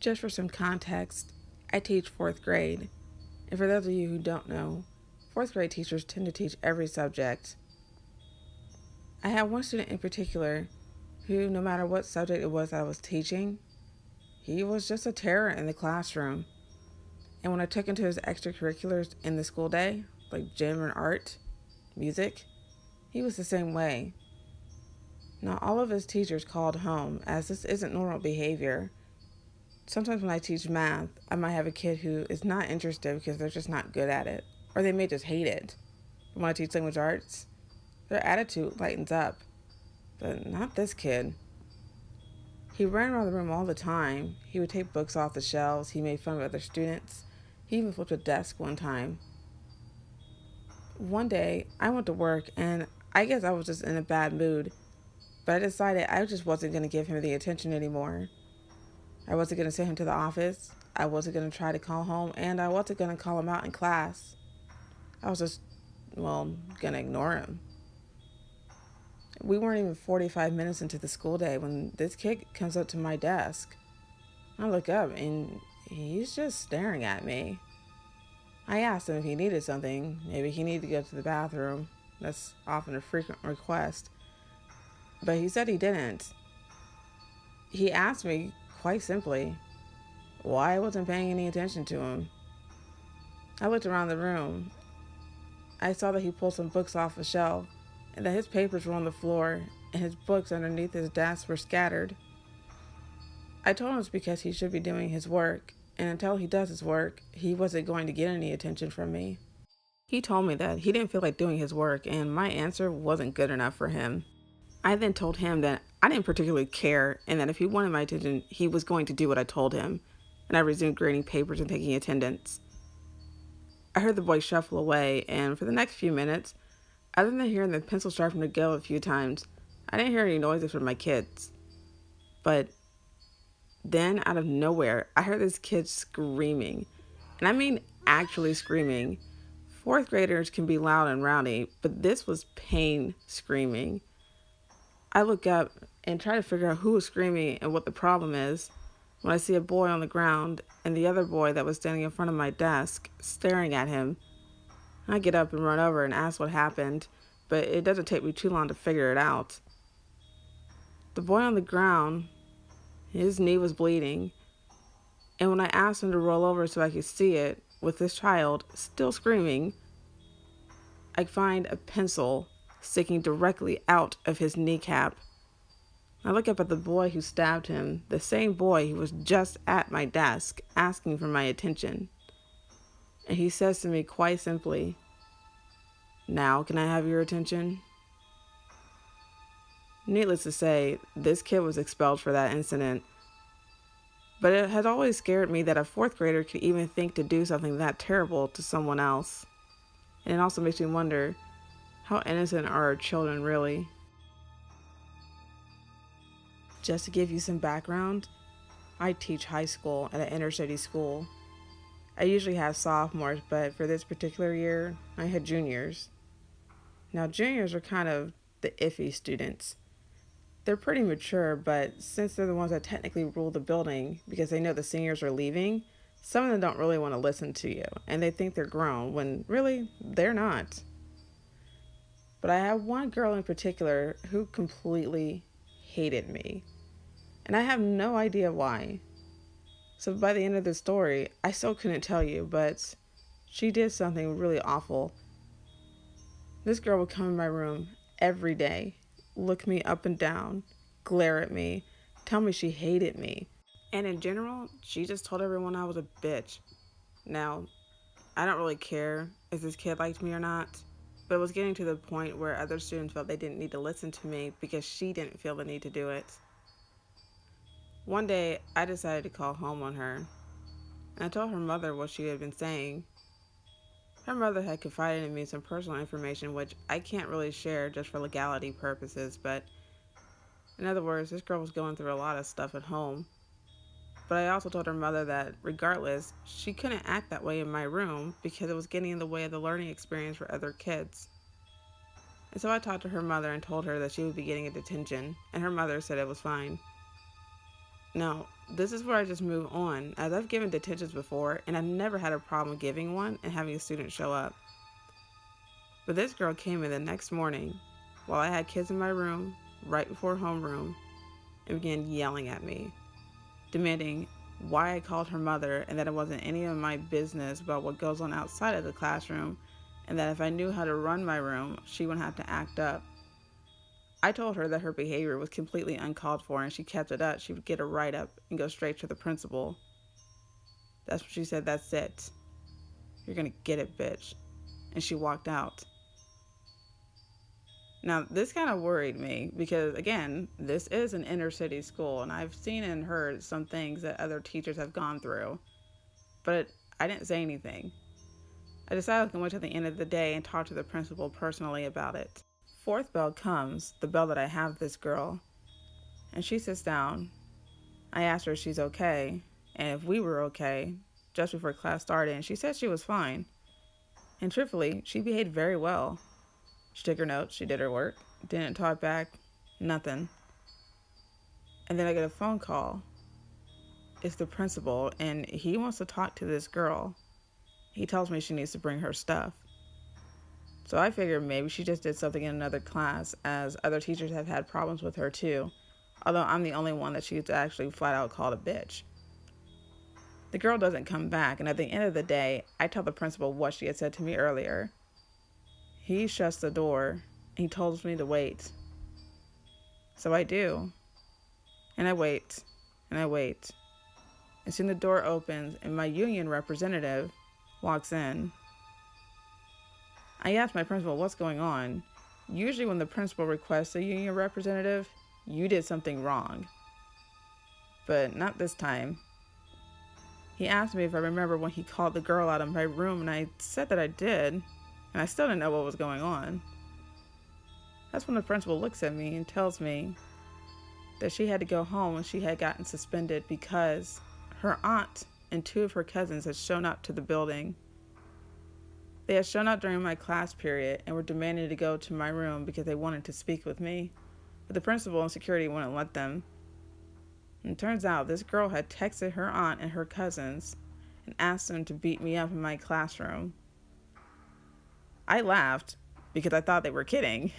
Just for some context, I teach fourth grade. And for those of you who don't know, fourth grade teachers tend to teach every subject. I had one student in particular who, no matter what subject it was I was teaching, he was just a terror in the classroom. And when I took him to his extracurriculars in the school day, like gym and art, music, he was the same way. Not all of his teachers called home, as this isn't normal behavior. Sometimes when I teach math, I might have a kid who is not interested because they're just not good at it, or they may just hate it. When I teach language arts, their attitude lightens up, but not this kid. He ran around the room all the time. He would take books off the shelves. He made fun of other students. He even flipped a desk one time. One day, I went to work, and I guess I was just in a bad mood, but I decided I just wasn't going to give him the attention anymore. I wasn't going to send him to the office. I wasn't going to try to call home, and I wasn't going to call him out in class. I was just, going to ignore him. We weren't even 45 minutes into the school day when this kid comes up to my desk. I look up, and he's just staring at me. I asked him if he needed something. Maybe he needed to go to the bathroom. That's often a frequent request. But he said he didn't. He asked me, quite simply, why I wasn't paying any attention to him. I looked around the room. I saw that he pulled some books off a shelf, and that his papers were on the floor, and his books underneath his desk were scattered. I told him it's because he should be doing his work, and until he does his work, he wasn't going to get any attention from me. He told me that he didn't feel like doing his work, and my answer wasn't good enough for him. I then told him that I didn't particularly care, and that if he wanted my attention, he was going to do what I told him, and I resumed grading papers and taking attendance. I heard the boy shuffle away, and for the next few minutes, other than hearing the pencil sharpener go a few times, I didn't hear any noises from my kids. But then, out of nowhere, I heard this kid screaming. And I mean actually screaming. Fourth graders can be loud and rowdy, but this was pain screaming. I look up and try to figure out who was screaming and what the problem is when I see a boy on the ground and the other boy that was standing in front of my desk staring at him. I get up and run over and ask what happened, but it doesn't take me too long to figure it out. The boy on the ground, his knee was bleeding, and when I asked him to roll over so I could see it, with this child still screaming, I find a pencil sticking directly out of his kneecap. I look up at the boy who stabbed him, the same boy who was just at my desk asking for my attention. And he says to me quite simply, "Now can I have your attention?" Needless to say, this kid was expelled for that incident. But it had always scared me that a fourth grader could even think to do something that terrible to someone else. And it also makes me wonder, how innocent are our children really? Just to give you some background, I teach high school at an inner city school. I usually have sophomores, but for this particular year, I had juniors. Now, juniors are kind of the iffy students. They're pretty mature, but since they're the ones that technically rule the building because they know the seniors are leaving, some of them don't really want to listen to you, and they think they're grown when really they're not. But I have one girl in particular who completely hated me, and I have no idea why. So by the end of the story, I still couldn't tell you, but she did something really awful. This girl would come in my room every day, look me up and down, glare at me, tell me she hated me. And in general, she just told everyone I was a bitch. Now, I don't really care if this kid liked me or not, but it was getting to the point where other students felt they didn't need to listen to me because she didn't feel the need to do it. One day, I decided to call home on her, and I told her mother what she had been saying. Her mother had confided in me some personal information which I can't really share just for legality purposes, but in other words, this girl was going through a lot of stuff at home. But I also told her mother that regardless, she couldn't act that way in my room because it was getting in the way of the learning experience for other kids. And so I talked to her mother and told her that she would be getting a detention, and her mother said it was fine. Now, this is where I just move on, as I've given detentions before, and I've never had a problem giving one and having a student show up. But this girl came in the next morning while I had kids in my room, right before homeroom, and began yelling at me, demanding why I called her mother and that it wasn't any of my business about what goes on outside of the classroom, and that if I knew how to run my room, she wouldn't have to act up. I told her that her behavior was completely uncalled for, and if she kept it up, she would get a write-up and go straight to the principal. That's what she said. That's it. You're gonna get it, bitch. And she walked out. Now, this kind of worried me because, again, this is an inner city school, and I've seen and heard some things that other teachers have gone through, but I didn't say anything. I decided I was going to wait till the end of the day and talk to the principal personally about it. Fourth bell comes, the bell that I have this girl, and she sits down. I asked her if she's okay, and if we were okay, just before class started, and she said she was fine. And truthfully, she behaved very well. She took her notes, she did her work, didn't talk back, nothing. And then I get a phone call. It's the principal, and he wants to talk to this girl. He tells me she needs to bring her stuff. So I figured maybe she just did something in another class, as other teachers have had problems with her too, although I'm the only one that she's actually flat out called a bitch. The girl doesn't come back, and at the end of the day, I tell the principal what she had said to me earlier. He shuts the door, and he tells me to wait. So I do. And I wait, and I wait. And soon the door opens, and my union representative walks in. I asked my principal what's going on. Usually when the principal requests a union representative, you did something wrong. But not this time. He asked me if I remember when he called the girl out of my room, and I said that I did, and I still didn't know what was going on. That's when the principal looks at me and tells me that she had to go home and she had gotten suspended because her aunt and two of her cousins had shown up to the building. They had shown up during my class period and were demanding to go to my room because they wanted to speak with me, but the principal and security wouldn't let them. And it turns out this girl had texted her aunt and her cousins and asked them to beat me up in my classroom. I laughed because I thought they were kidding.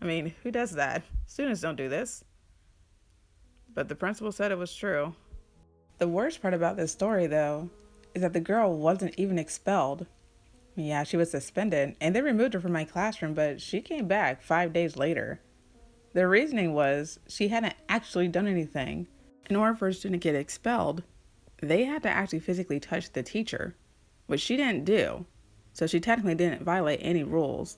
I mean, who does that? Students don't do this. But the principal said it was true. The worst part about this story, though, is that the girl wasn't even expelled. Yeah, she was suspended, and they removed her from my classroom, but she came back 5 days later. Their reasoning was she hadn't actually done anything. In order for a student to get expelled, they had to actually physically touch the teacher, which she didn't do, so she technically didn't violate any rules.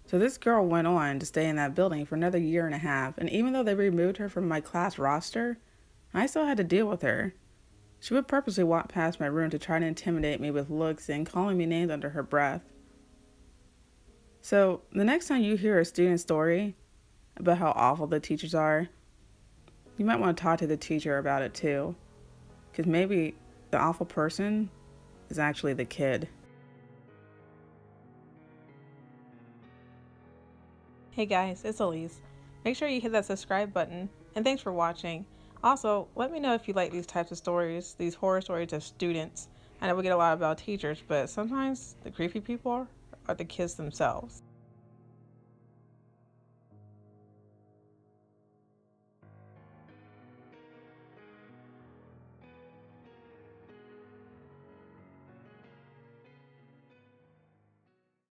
So this girl went on to stay in that building for another 1.5 years, and even though they removed her from my class roster, I still had to deal with her. She would purposely walk past my room to try to intimidate me with looks and calling me names under her breath. So the next time you hear a student story about how awful the teachers are, you might want to talk to the teacher about it too, because maybe the awful person is actually the kid. Hey guys, it's Elise. Make sure you hit that subscribe button, and thanks for watching. Also, let me know if you like these types of stories, these horror stories of students. I know we get a lot about teachers, but sometimes the creepy people are the kids themselves.